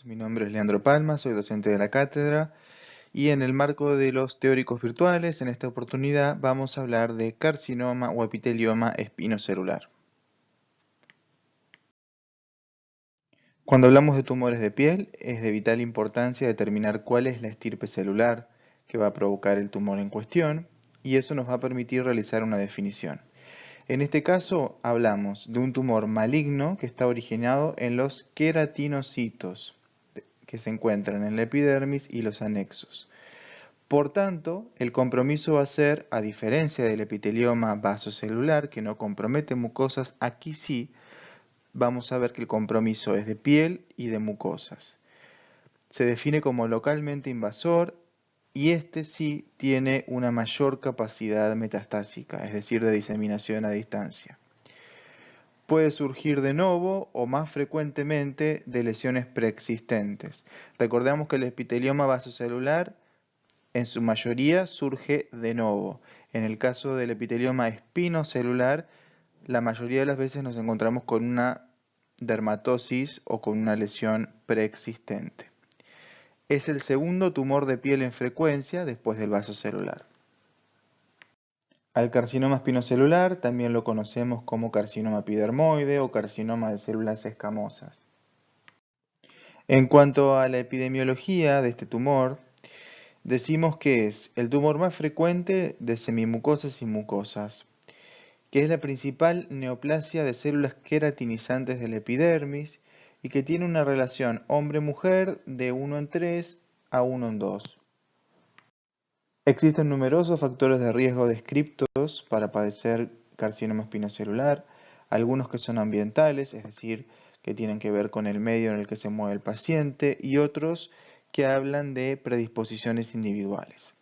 Mi nombre es Leandro Palma, soy docente de la cátedra y en el marco de los teóricos virtuales, en esta oportunidad vamos a hablar de carcinoma o epitelioma espinocelular. Cuando hablamos de tumores de piel, es de vital importancia determinar cuál es la estirpe celular que va a provocar el tumor en cuestión y eso nos va a permitir realizar una definición. En este caso hablamos de un tumor maligno que está originado en los queratinocitos que se encuentran en la epidermis y los anexos. Por tanto, el compromiso va a ser, a diferencia del epitelioma vasocelular, que no compromete mucosas, aquí sí vamos a ver que el compromiso es de piel y de mucosas. Se define como localmente invasor y este sí tiene una mayor capacidad metastásica, es decir, de diseminación a distancia. Puede surgir de novo o más frecuentemente de lesiones preexistentes. Recordemos que el epitelioma vasocelular en su mayoría surge de novo. En el caso del epitelioma espinocelular, la mayoría de las veces nos encontramos con una dermatosis o con una lesión preexistente. Es el segundo tumor de piel en frecuencia después del vasocelular. Al carcinoma espinocelular también lo conocemos como carcinoma epidermoide o carcinoma de células escamosas. En cuanto a la epidemiología de este tumor, decimos que es el tumor más frecuente de semimucosas y mucosas, que es la principal neoplasia de células queratinizantes de la epidermis y que tiene una relación hombre-mujer de 1 en 3 a 1 en 2. Existen numerosos factores de riesgo descriptos para padecer carcinoma espinocelular, algunos que son ambientales, es decir, que tienen que ver con el medio en el que se mueve el paciente, y otros que hablan de predisposiciones individuales.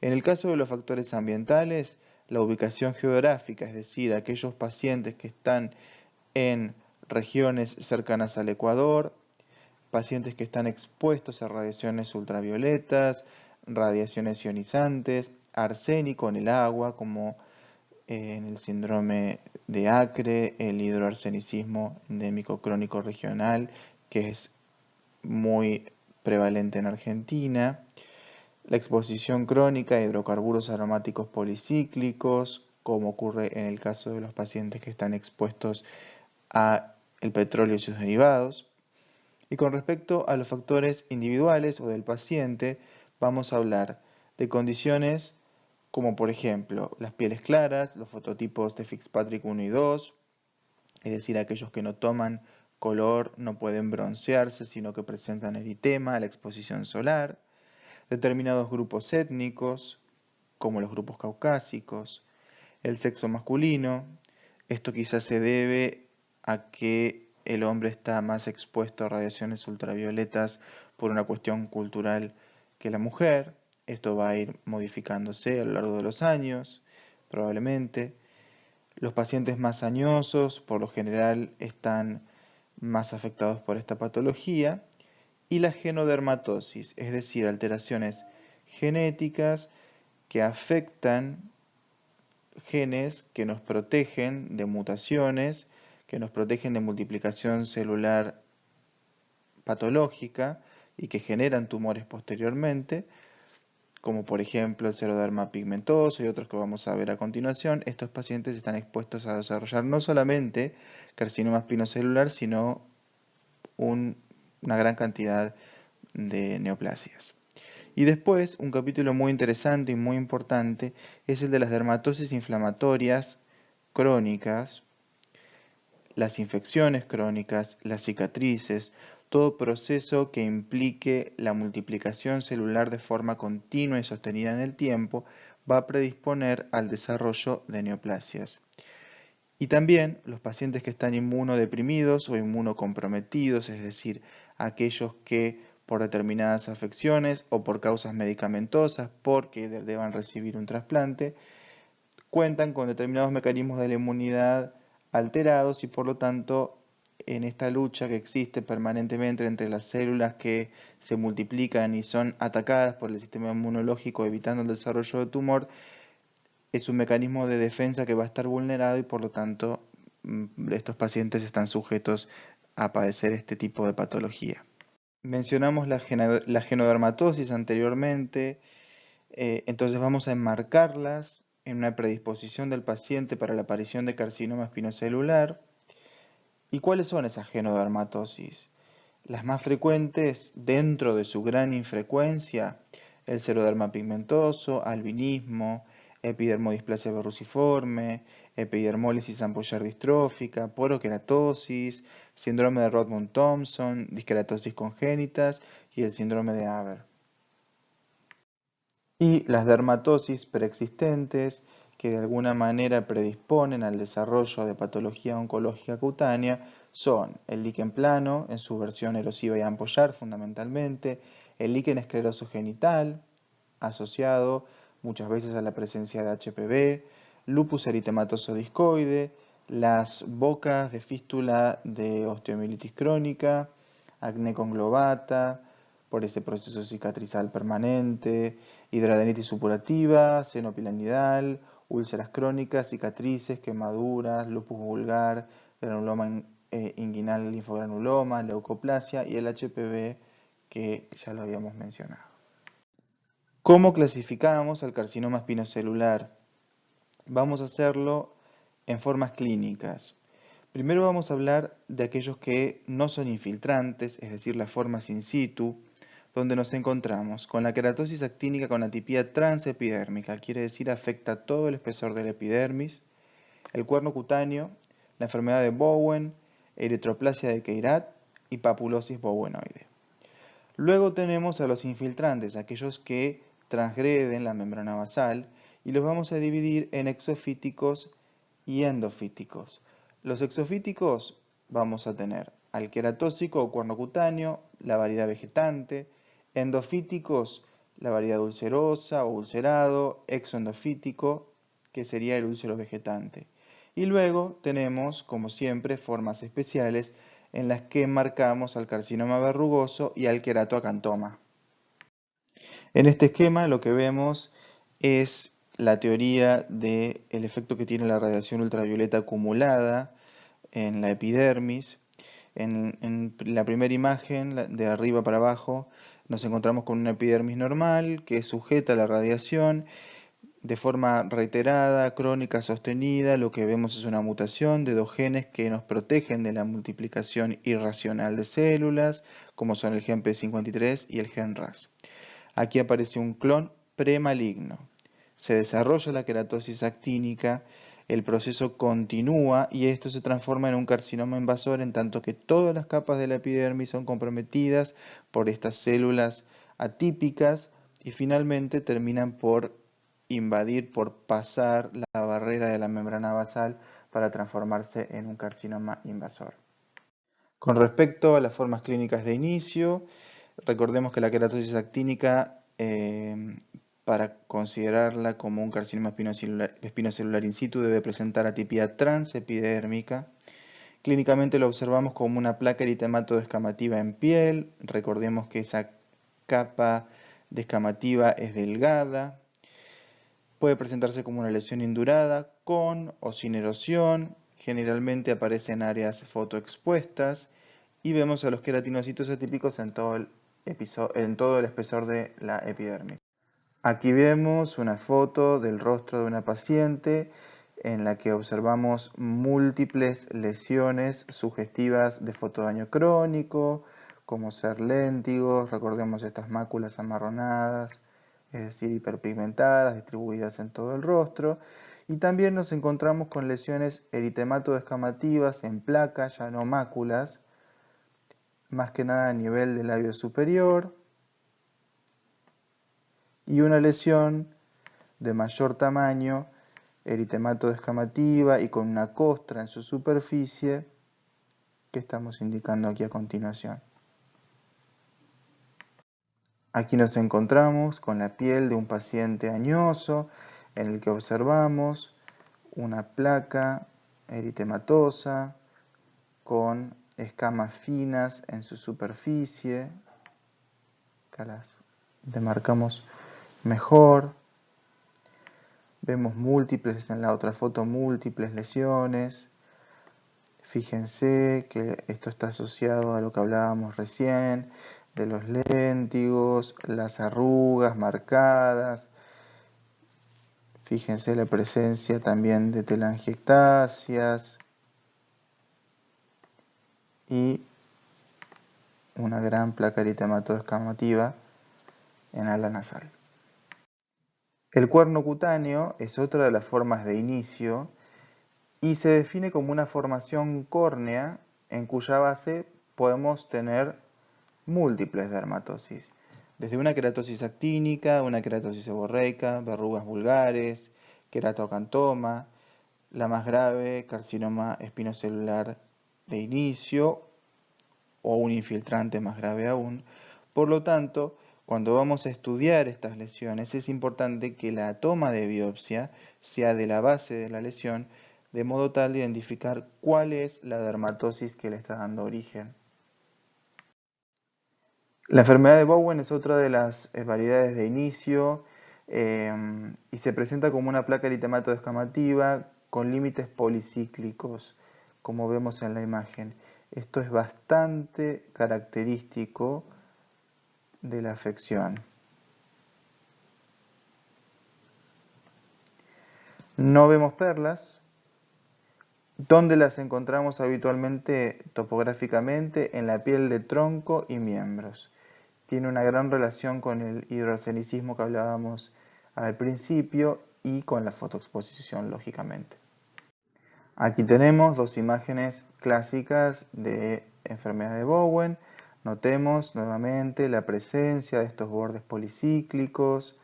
En el caso de los factores ambientales, la ubicación geográfica, es decir, aquellos pacientes que están en regiones cercanas al Ecuador, pacientes que están expuestos a radiaciones ultravioletas, radiaciones ionizantes, arsénico en el agua, como en el síndrome de Acre, el hidroarsenicismo endémico crónico regional, que es muy prevalente en Argentina, la exposición crónica a hidrocarburos aromáticos policíclicos, como ocurre en el caso de los pacientes que están expuestos a el petróleo y sus derivados. Y con respecto a los factores individuales o del paciente, vamos a hablar de condiciones como por ejemplo las pieles claras, los fototipos de Fitzpatrick 1 y 2, es decir, aquellos que no toman color no pueden broncearse, sino que presentan eritema a la exposición solar, determinados grupos étnicos, como los grupos caucásicos, el sexo masculino. Esto quizás se debe a que el hombre está más expuesto a radiaciones ultravioletas por una cuestión cultural que la mujer. Esto va a ir modificándose a lo largo de los años, probablemente. Los pacientes más añosos, por lo general, están más afectados por esta patología. Y la genodermatosis, es decir, alteraciones genéticas que afectan genes que nos protegen de mutaciones, que nos protegen de multiplicación celular patológica y que generan tumores posteriormente, como por ejemplo el xeroderma pigmentoso y otros que vamos a ver a continuación. Estos pacientes están expuestos a desarrollar no solamente carcinoma espinocelular, sino una gran cantidad de neoplasias. Y después, un capítulo muy interesante y muy importante es el de las dermatosis inflamatorias crónicas, las infecciones crónicas, las cicatrices, todo proceso que implique la multiplicación celular de forma continua y sostenida en el tiempo va a predisponer al desarrollo de neoplasias. Y también los pacientes que están inmunodeprimidos o inmunocomprometidos, es decir, aquellos que por determinadas afecciones o por causas medicamentosas, porque deban recibir un trasplante, cuentan con determinados mecanismos de la inmunidad alterados y por lo tanto en esta lucha que existe permanentemente entre las células que se multiplican y son atacadas por el sistema inmunológico evitando el desarrollo de tumor, es un mecanismo de defensa que va a estar vulnerado y por lo tanto estos pacientes están sujetos a padecer este tipo de patología. Mencionamos la genodermatosis anteriormente, entonces vamos a enmarcarlas en una predisposición del paciente para la aparición de carcinoma espinocelular. ¿Y cuáles son esas genodermatosis? Las más frecuentes dentro de su gran infrecuencia, el xeroderma pigmentoso, albinismo, epidermodisplasia verruciforme, epidermólisis ampullar distrófica, porokeratosis, síndrome de Rothmund-Thompson, diskeratosis congénitas y el síndrome de Haber. Y las dermatosis preexistentes, que de alguna manera predisponen al desarrollo de patología oncológica cutánea, son el líquen plano, en su versión erosiva y ampollar fundamentalmente, el líquen escleroso genital, asociado muchas veces a la presencia de HPV, lupus eritematoso discoide, las bocas de fístula de osteomielitis crónica, acné conglobata, por ese proceso cicatrizal permanente, hidradenitis supurativa, seno piramidal, úlceras crónicas, cicatrices, quemaduras, lupus vulgar, granuloma inguinal linfogranuloma, leucoplasia y el HPV que ya lo habíamos mencionado. ¿Cómo clasificamos al carcinoma espinocelular? Vamos a hacerlo en formas clínicas. Primero vamos a hablar de aquellos que no son infiltrantes, es decir, las formas in situ, donde nos encontramos con la queratosis actínica con atipía transepidérmica, quiere decir afecta todo el espesor de la epidermis, el cuerno cutáneo, la enfermedad de Bowen, eritroplasia de Queyrat y papulosis bowenoide. Luego tenemos a los infiltrantes, aquellos que transgreden la membrana basal, y los vamos a dividir en exofíticos y endofíticos. Los exofíticos vamos a tener al queratóxico o cuerno cutáneo, la variedad vegetante, endofíticos, la variedad ulcerosa o ulcerado, exoendofítico, que sería el úlcero vegetante. Y luego tenemos, como siempre, formas especiales en las que marcamos al carcinoma verrugoso y al queratoacantoma. En este esquema lo que vemos es la teoría del efecto que tiene la radiación ultravioleta acumulada en la epidermis. En la primera imagen, de arriba para abajo, nos encontramos con una epidermis normal que es sujeta a la radiación de forma reiterada, crónica, sostenida. Lo que vemos es una mutación de dos genes que nos protegen de la multiplicación irracional de células, como son el gen P53 y el gen RAS. Aquí aparece un clon premaligno. Se desarrolla la queratosis actínica, el proceso continúa y esto se transforma en un carcinoma invasor en tanto que todas las capas de la epidermis son comprometidas por estas células atípicas y finalmente terminan por invadir, por pasar la barrera de la membrana basal para transformarse en un carcinoma invasor. Con respecto a las formas clínicas de inicio, recordemos que la queratosis actínica, para considerarla como un carcinoma espinocelular in situ, debe presentar atipía transepidérmica. Clínicamente lo observamos como una placa eritematodo-descamativa en piel. Recordemos que esa capa descamativa es delgada. Puede presentarse como una lesión indurada, con o sin erosión. Generalmente aparece en áreas fotoexpuestas. Y vemos a los queratinocitos atípicos en todo el espesor de la epidermis. Aquí vemos una foto del rostro de una paciente en la que observamos múltiples lesiones sugestivas de fotodaño crónico, como ser léntigos, recordemos estas máculas amarronadas, es decir, hiperpigmentadas, distribuidas en todo el rostro. Y también nos encontramos con lesiones eritemato-descamativas en placas, ya no máculas, más que nada a nivel del labio superior, y una lesión de mayor tamaño, eritemato-descamativa y con una costra en su superficie, que estamos indicando aquí a continuación. Aquí nos encontramos con la piel de un paciente añoso, en el que observamos una placa eritematosa con escamas finas en su superficie. Acá las demarcamos mejor. Vemos múltiples, en la otra foto, múltiples lesiones. Fíjense que esto está asociado a lo que hablábamos recién, de los léntigos, las arrugas marcadas. Fíjense la presencia también de telangiectasias y una gran placa eritematoescamativa en ala nasal. El cuerno cutáneo es otra de las formas de inicio y se define como una formación córnea en cuya base podemos tener múltiples dermatosis, desde una queratosis actínica, una queratosis seborreica, verrugas vulgares, queratocantoma, la más grave, carcinoma espinocelular de inicio o un infiltrante más grave aún. Por lo tanto, cuando vamos a estudiar estas lesiones es importante que la toma de biopsia sea de la base de la lesión, de modo tal de identificar cuál es la dermatosis que le está dando origen. La enfermedad de Bowen es otra de las variedades de inicio y se presenta como una placa eritematoescamativa con límites policíclicos, como vemos en la imagen. Esto es bastante característico de la afección. No vemos perlas. ¿Dónde las encontramos habitualmente topográficamente? En la piel de tronco y miembros. Tiene una gran relación con el hidroarcenicismo que hablábamos al principio y con la fotoexposición, lógicamente. Aquí tenemos dos imágenes clásicas de enfermedad de Bowen. Notemos nuevamente la presencia de estos bordes policíclicos,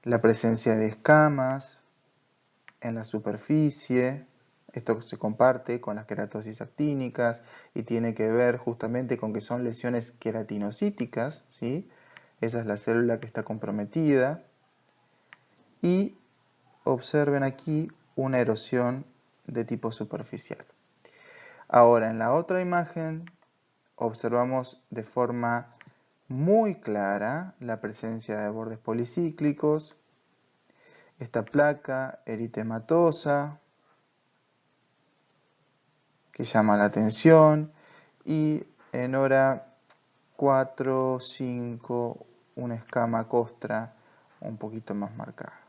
la presencia de escamas en la superficie. Esto se comparte con las queratosis actínicas y tiene que ver justamente con que son lesiones queratinocíticas, ¿sí? Esa es la célula que está comprometida. Y observen aquí una erosión de tipo superficial. Ahora, en la otra imagen observamos de forma muy clara la presencia de bordes policíclicos, esta placa eritematosa que llama la atención y en hora 4 o 5 una escama costra un poquito más marcada.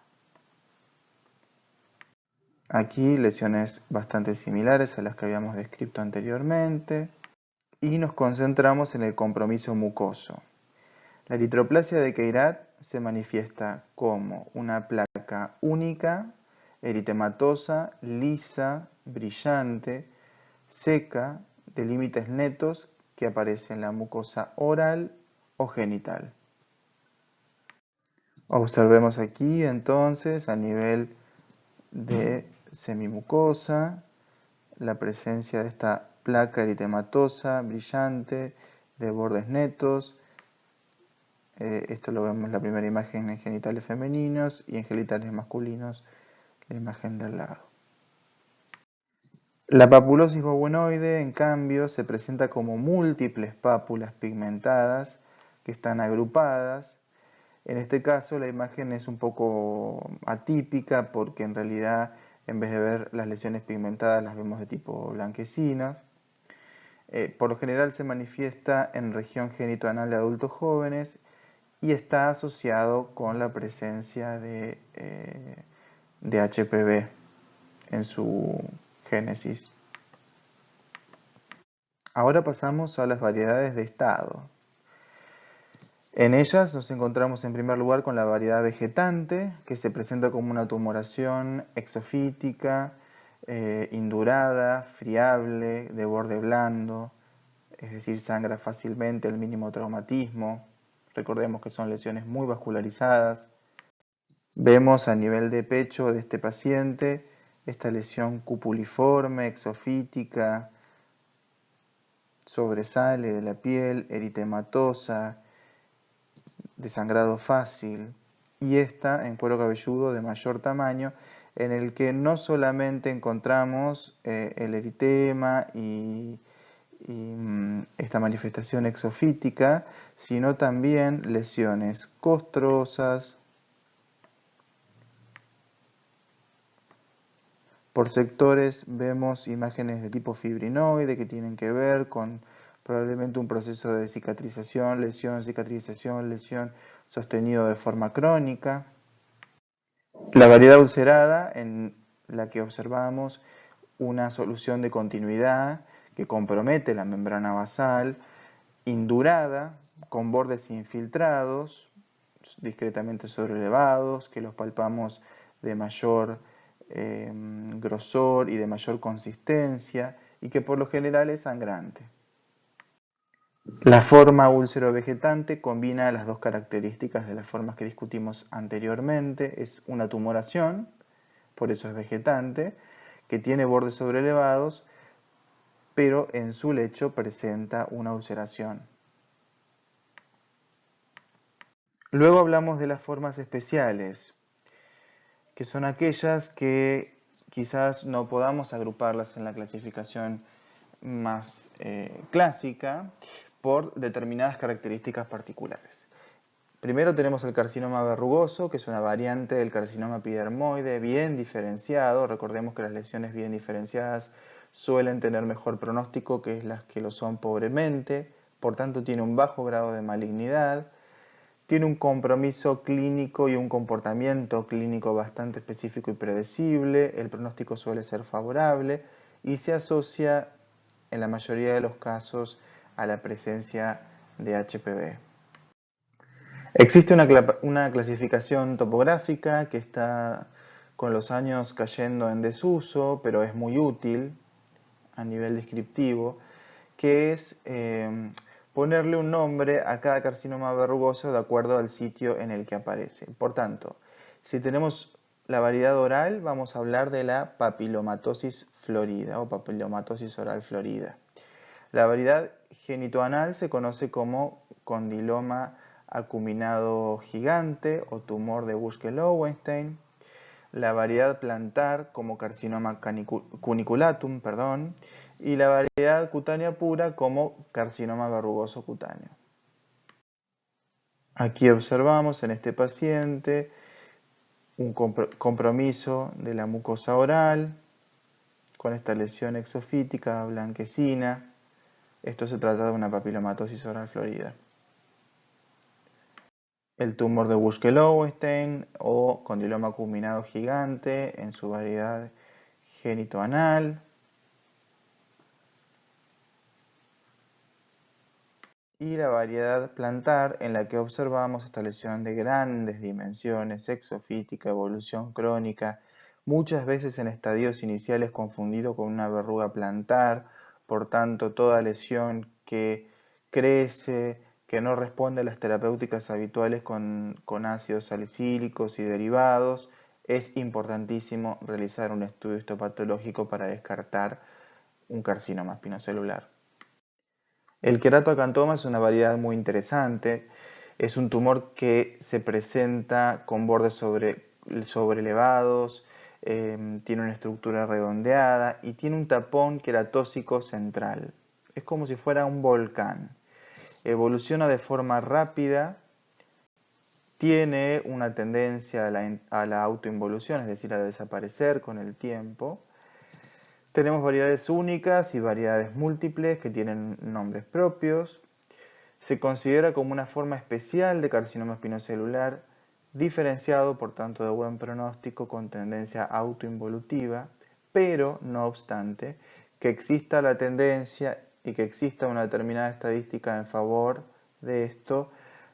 Aquí lesiones bastante similares a las que habíamos descrito anteriormente y nos concentramos en el compromiso mucoso. La eritroplasia de Queyrat se manifiesta como una placa única, eritematosa, lisa, brillante, seca, de límites netos que aparece en la mucosa oral o genital. Observemos aquí entonces a nivel de semimucosa la presencia de esta placa eritematosa, brillante, de bordes netos. Esto lo vemos en la primera imagen en genitales femeninos y en genitales masculinos, la imagen del lado. La papulosis bowenoide, en cambio, se presenta como múltiples pápulas pigmentadas que están agrupadas. En este caso la imagen es un poco atípica porque en realidad en vez de ver las lesiones pigmentadas las vemos de tipo blanquecinas. Por lo general se manifiesta en región genitoanal de adultos jóvenes y está asociado con la presencia de HPV en su génesis. Ahora pasamos a las variedades de estado. En ellas nos encontramos en primer lugar con la variedad vegetante, que se presenta como una tumoración exofítica, indurada, friable, de borde blando, es decir, sangra fácilmente al mínimo traumatismo. Recordemos que son lesiones muy vascularizadas. Vemos a nivel de pecho de este paciente esta lesión cupuliforme, exofítica, sobresale de la piel, eritematosa, de sangrado fácil, y esta en cuero cabelludo de mayor tamaño, en el que no solamente encontramos el eritema y esta manifestación exofítica, sino también lesiones costrosas, Por sectores vemos imágenes de tipo fibrinoide que tienen que ver con probablemente un proceso de cicatrización, lesión sostenido de forma crónica. La variedad ulcerada, en la que observamos una solución de continuidad que compromete la membrana basal, indurada, con bordes infiltrados, discretamente sobrelevados, que los palpamos de mayor grosor y de mayor consistencia, y que por lo general es sangrante. La forma úlcero-vegetante combina las dos características de las formas que discutimos anteriormente. Es una tumoración, por eso es vegetante, que tiene bordes sobrelevados, pero en su lecho presenta una ulceración. Luego hablamos de las formas especiales, que son aquellas que quizás no podamos agruparlas en la clasificación más clásica por determinadas características particulares. Primero tenemos el carcinoma verrugoso, que es una variante del carcinoma epidermoide bien diferenciado. Recordemos que las lesiones bien diferenciadas suelen tener mejor pronóstico que las que lo son pobremente, por tanto tiene un bajo grado de malignidad, tiene un compromiso clínico y un comportamiento clínico bastante específico y predecible, el pronóstico suele ser favorable y se asocia en la mayoría de los casos a la presencia de HPV. Existe una clasificación topográfica que está con los años cayendo en desuso, pero es muy útil a nivel descriptivo, que es ponerle un nombre a cada carcinoma verrugoso de acuerdo al sitio en el que aparece. Por tanto, si tenemos la variedad oral, vamos a hablar de la papilomatosis florida o papilomatosis oral florida. La variedad genitoanal se conoce como condiloma acuminado gigante o tumor de Buschke-Lowenstein. La variedad plantar como carcinoma cuniculatum, y la variedad cutánea pura como carcinoma verrugoso cutáneo. Aquí observamos en este paciente un compromiso de la mucosa oral con esta lesión exofítica blanquecina. Esto se trata de una papilomatosis oral florida. El tumor de Buschke-Lowenstein o condiloma acuminado gigante en su variedad genitoanal. Y la variedad plantar en la que observamos esta lesión de grandes dimensiones, exofítica, evolución crónica, muchas veces en estadios iniciales confundido con una verruga plantar, por tanto toda lesión que crece, que no responde a las terapéuticas habituales con ácidos salicílicos y derivados, es importantísimo realizar un estudio histopatológico para descartar un carcinoma espinocelular. El queratoacantoma es una variedad muy interesante. Es un tumor que se presenta con bordes sobrelevados, tiene una estructura redondeada y tiene un tapón queratósico central. Es como si fuera un volcán. Evoluciona de forma rápida, tiene una tendencia a la autoinvolución, es decir, a desaparecer con el tiempo. Tenemos variedades únicas y variedades múltiples que tienen nombres propios. Se considera como una forma especial de carcinoma espinocelular, diferenciado por tanto de buen pronóstico con tendencia autoinvolutiva, pero no obstante, que exista la tendencia y que exista una determinada estadística en favor de esto,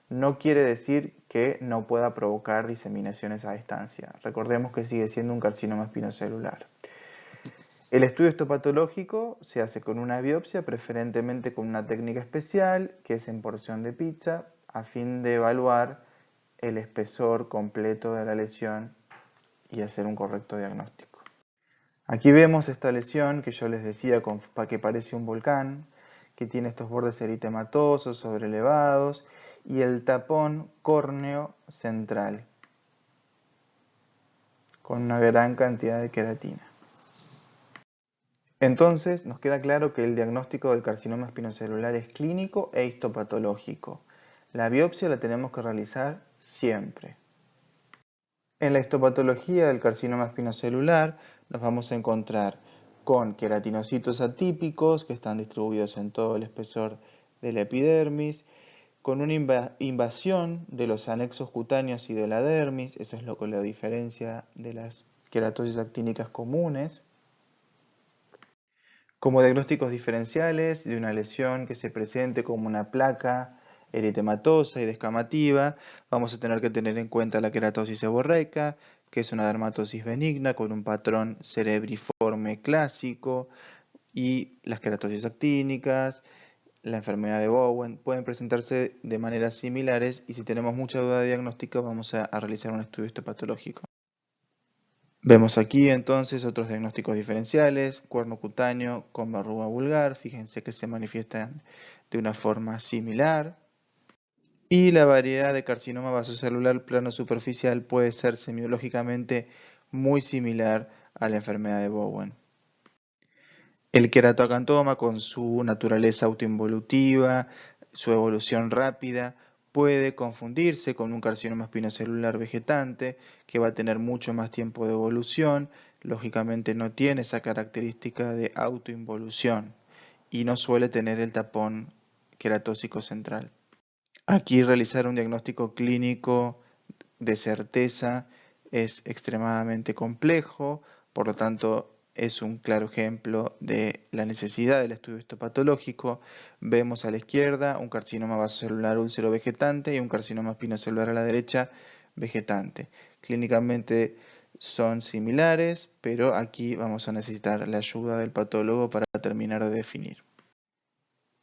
no quiere decir que no pueda provocar diseminaciones a distancia. Recordemos que sigue siendo un carcinoma espinocelular. El estudio histopatológico se hace con una biopsia, preferentemente con una técnica especial, que es en porción de pizza, a fin de evaluar el espesor completo de la lesión y hacer un correcto diagnóstico. Aquí vemos esta lesión que yo les decía que parece un volcán, que tiene estos bordes eritematosos, sobrelevados, y el tapón córneo central, con una gran cantidad de queratina. Entonces, nos queda claro que el diagnóstico del carcinoma espinocelular es clínico e histopatológico. La biopsia la tenemos que realizar siempre. En la histopatología del carcinoma espinocelular nos vamos a encontrar con queratinocitos atípicos que están distribuidos en todo el espesor de la epidermis, con una invasión de los anexos cutáneos y de la dermis, eso es lo que lo diferencia de las queratosis actínicas comunes. Como diagnósticos diferenciales de una lesión que se presente como una placa eritematosa y descamativa, vamos a tener que tener en cuenta la queratosis seborreica, que es una dermatosis benigna con un patrón cerebriforme clásico, y las queratosis actínicas, la enfermedad de Bowen, pueden presentarse de maneras similares y si tenemos mucha duda de diagnóstico vamos a realizar un estudio histopatológico. Vemos aquí entonces otros diagnósticos diferenciales, cuerno cutáneo con verruga vulgar, fíjense que se manifiestan de una forma similar. Y la variedad de carcinoma vasocelular plano superficial puede ser semiológicamente muy similar a la enfermedad de Bowen. El queratoacantoma, con su naturaleza autoinvolutiva, su evolución rápida, puede confundirse con un carcinoma espinocelular vegetante que va a tener mucho más tiempo de evolución. Lógicamente no tiene esa característica de autoinvolución y no suele tener el tapón queratósico central. Aquí realizar un diagnóstico clínico de certeza es extremadamente complejo, por lo tanto es un claro ejemplo de la necesidad del estudio histopatológico. Vemos a la izquierda un carcinoma vasocelular úlcero vegetante y un carcinoma espinocelular a la derecha vegetante. Clínicamente son similares, pero aquí vamos a necesitar la ayuda del patólogo para terminar de definir.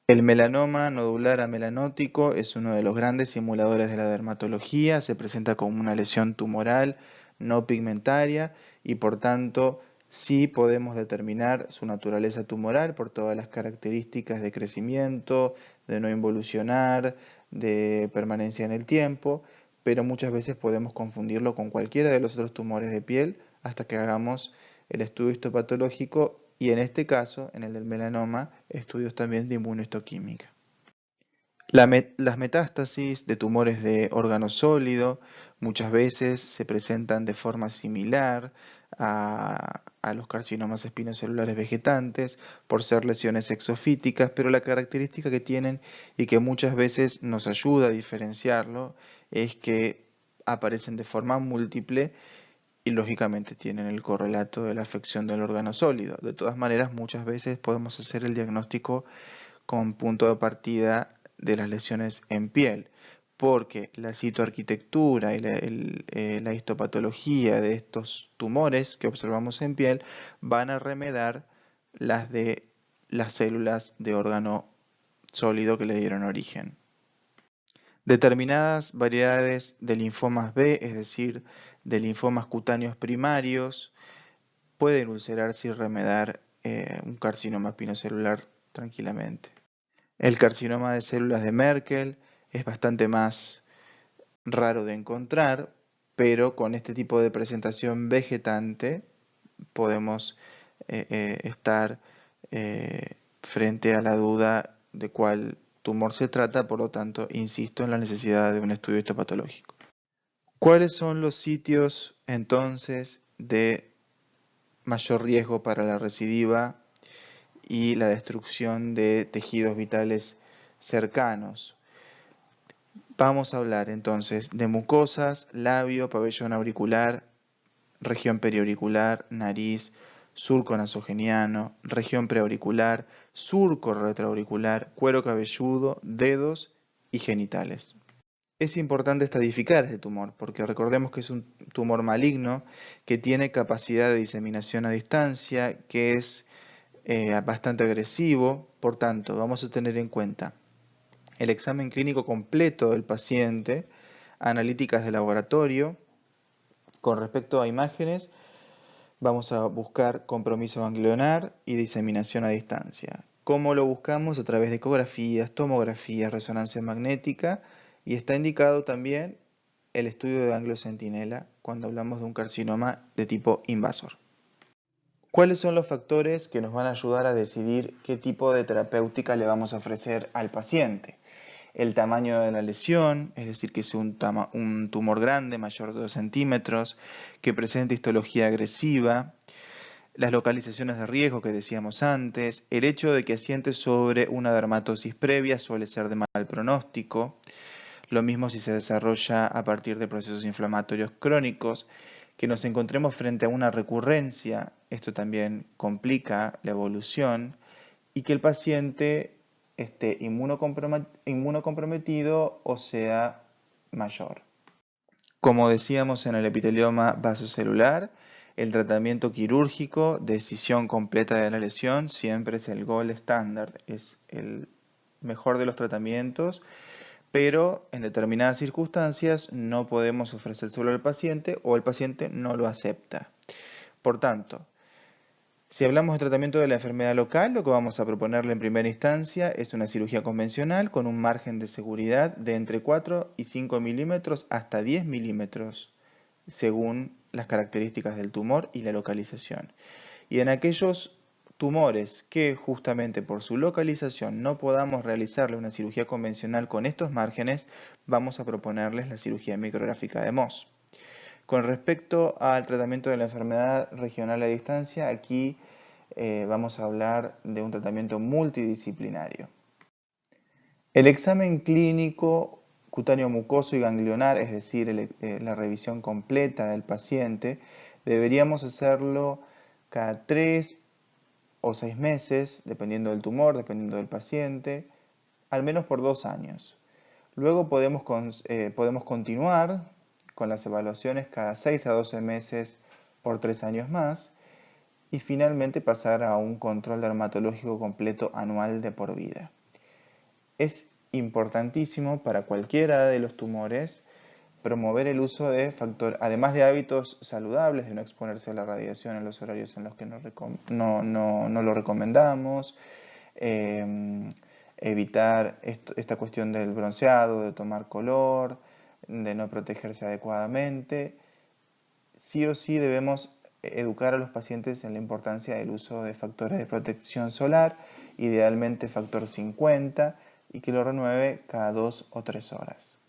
El melanoma nodular amelanótico es uno de los grandes simuladores de la dermatología, se presenta como una lesión tumoral no pigmentaria y por tanto sí podemos determinar su naturaleza tumoral por todas las características de crecimiento, de no involucionar, de permanencia en el tiempo, pero muchas veces podemos confundirlo con cualquiera de los otros tumores de piel hasta que hagamos el estudio histopatológico y en este caso, en el del melanoma, estudios también de inmunohistoquímica. Las metástasis de tumores de órgano sólido muchas veces se presentan de forma similar a los carcinomas espinocelulares vegetantes por ser lesiones exofíticas, pero la característica que tienen y que muchas veces nos ayuda a diferenciarlo es que aparecen de forma múltiple y lógicamente tienen el correlato de la afección del órgano sólido. De todas maneras, muchas veces podemos hacer el diagnóstico con punto de partida de las lesiones en piel, porque la citoarquitectura y la histopatología de estos tumores que observamos en piel van a remedar las de las células de órgano sólido que le dieron origen. Determinadas variedades de linfomas B, es decir, de linfomas cutáneos primarios, pueden ulcerarse y remedar un carcinoma espinocelular tranquilamente. El carcinoma de células de Merkel es bastante más raro de encontrar, pero con este tipo de presentación vegetante podemos estar frente a la duda de cuál tumor se trata, por lo tanto, insisto en la necesidad de un estudio histopatológico. ¿Cuáles son los sitios entonces de mayor riesgo para la recidiva y la destrucción de tejidos vitales cercanos? Vamos a hablar entonces de mucosas, labio, pabellón auricular, región periauricular, nariz, surco nasogeniano, región preauricular, surco retroauricular, cuero cabelludo, dedos y genitales. Es importante estadificar este tumor porque recordemos que es un tumor maligno que tiene capacidad de diseminación a distancia, que es bastante agresivo, por tanto vamos a tener en cuenta el examen clínico completo del paciente, analíticas de laboratorio. Con respecto a imágenes, vamos a buscar compromiso ganglionar y diseminación a distancia. ¿Cómo lo buscamos? A través de ecografías, tomografías, resonancia magnética y está indicado también el estudio de ganglio centinela cuando hablamos de un carcinoma de tipo invasor. ¿Cuáles son los factores que nos van a ayudar a decidir qué tipo de terapéutica le vamos a ofrecer al paciente? El tamaño de la lesión, es decir, que sea un tumor grande, mayor de 2 centímetros, que presente histología agresiva, las localizaciones de riesgo que decíamos antes, el hecho de que asiente sobre una dermatosis previa suele ser de mal pronóstico, lo mismo si se desarrolla a partir de procesos inflamatorios crónicos, que nos encontremos frente a una recurrencia, esto también complica la evolución, y que el paciente esté inmunocomprometido o sea mayor. Como decíamos en el epitelioma vasocelular, el tratamiento quirúrgico de escisión completa de la lesión siempre es el gold standard, es el mejor de los tratamientos, pero en determinadas circunstancias no podemos ofrecérselo al paciente o el paciente no lo acepta. Por tanto, si hablamos de tratamiento de la enfermedad local, lo que vamos a proponerle en primera instancia es una cirugía convencional con un margen de seguridad de entre 4 y 5 milímetros hasta 10 milímetros, según las características del tumor y la localización. Y en aquellos tumores que justamente por su localización no podamos realizarle una cirugía convencional con estos márgenes, vamos a proponerles la cirugía micrográfica de Mohs. Con respecto al tratamiento de la enfermedad regional a distancia, aquí vamos a hablar de un tratamiento multidisciplinario. El examen clínico cutáneo mucoso y ganglionar, es decir, la revisión completa del paciente, deberíamos hacerlo cada 3 o 6 meses, dependiendo del tumor, dependiendo del paciente, al menos por 2 años. Luego podemos continuar con las evaluaciones cada 6 a 12 meses por 3 años más y finalmente pasar a un control dermatológico completo anual de por vida. Es importantísimo para cualquiera de los tumores promover el uso de factores, además de hábitos saludables, de no exponerse a la radiación en los horarios en los que no lo recomendamos, evitar esta cuestión del bronceado, de tomar color, de no protegerse adecuadamente. Sí o sí debemos educar a los pacientes en la importancia del uso de factores de protección solar, idealmente factor 50, y que lo renueve cada 2 o 3 horas.